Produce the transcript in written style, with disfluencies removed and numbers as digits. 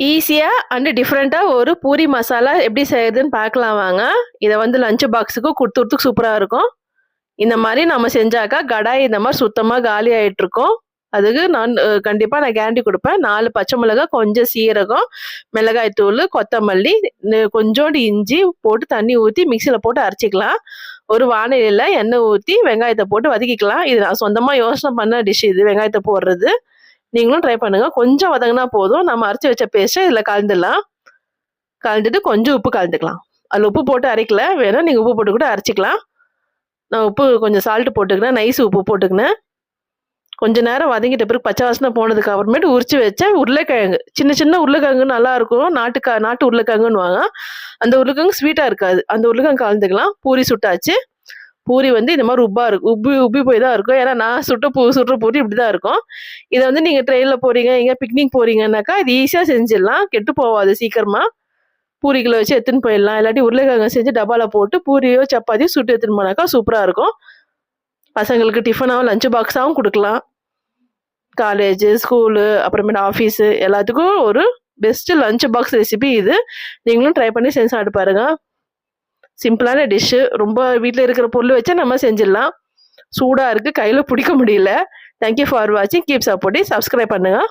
ஈஸியா அண்ட் டிஃப்ரெண்ட்டா ஒரு பூரி மசாலா எப்படி செய்யறதுன்னு பார்க்கலாம் வாங்க. இத வந்து லஞ்ச் பாக்ஸுக்கு குடுத்துறதுக்கு சூப்பரா இருக்கும். இந்த மாரி நம்ம செஞ்சாக்கா கடாய் இந்த மாரி சுத்தமா காலி ஆயிட்டுருக்கும். அதுக்கு நான் கண்டிப்பா நான் கேரண்டி குடுப்பேன். 4 பச்சை மிளகாய், கொஞ்சம் சீரகம், மிளகாய் தூளு, கொத்தமல்லி, கொஞ்சோண்டு இஞ்சி போட்டு தண்ணி ஊத்தி மிக்ஸில போட்டு அரைச்சுக்கலாம். ஒரு வாணலியில எண்ணெய் ஊத்தி வெங்காயத்த போட்டு வதக்கிக்கலாம். இது நான் சொந்தமா யோசனை பண்ண டிஷ் இது வெங்காயத்த போடுறது. நீங்களும் ட்ரை பண்ணுங்க. கொஞ்சம் வதங்குனா போதும். நம்ம அரைச்சு வச்ச பேஸ்ட்ட இதுல கலந்துடலாம். கலந்துட்டு கொஞ்சம் உப்பு கலந்துக்கலாம். அதுல உப்பு போட்டு அரைக்கல. வேணா நீங்க உப்பு போட்டு கூட அரைச்சுக்கலாம். நான் உப்பு கொஞ்சம் சால்ட் போட்டுக்கினேன். நைஸ் உப்பு போட்டுக்கினேன். கொஞ்ச நேரம் வதங்கிட்ட பிறகு பச்சை வாசனை போனதுக்கு அப்புறமேட்டு உரிச்சு வச்ச உருளைக்கிழங்கு. சின்ன சின்ன உருளைக்கிழங்கு நல்லா இருக்கும். நாட்டு உருளைக்கிழங்குன்னுவாங்க. அந்த உருளைக்கிழங்கு ஸ்வீட்டா இருக்காது. அந்த உருளைக்கிழங்கு கலந்துக்கலாம். பூரி சுட்டாச்சு. பூரி வந்து இந்த மாதிரி உப்பி உப்பி போய் தான் இருக்கும். ஏன்னா நான் சுடுற பூரி இப்படி தான் இருக்கும். இதை வந்து நீங்கள் ட்ரெயினில் போகிறீங்க எங்கே பிக்னிக் போகிறீங்கன்னாக்கா இது ஈஸியாக செஞ்சிடலாம். கெட்டு போகாது சீக்கிரமாக. பூரிகளை வச்சு எடுத்துன்னு போயிடலாம். இல்லாட்டி உருளைக்கிழங்கு செஞ்சு டப்பாவில் போட்டு பூரியோ சப்பாத்தியோ சுட்டு எடுத்துன்னு போனாக்கா சூப்பராக இருக்கும். பசங்களுக்கு டிஃபனாகவும் லஞ்ச் பாக்ஸாகவும் கொடுக்கலாம். காலேஜ், ஸ்கூலு, அப்புறமேட்டு ஆஃபீஸு எல்லாத்துக்கும் ஒரு பெஸ்ட்டு லஞ்ச் பாக்ஸ் ரெசிபி இது. நீங்களும் ட்ரை பண்ணி செஞ்சு சாப்பிட்டு பாருங்கள். சிம்பிளான டிஷ்ஷு. ரொம்ப வீட்டில் இருக்கிற பொருள் வச்சா நம்ம செஞ்சிடலாம். சூடாக இருக்குது, கையில் பிடிக்க முடியல. தேங்க்யூ ஃபார் வாட்சிங். Keep supporting. சப்ஸ்கிரைப் பண்ணுங்கள்.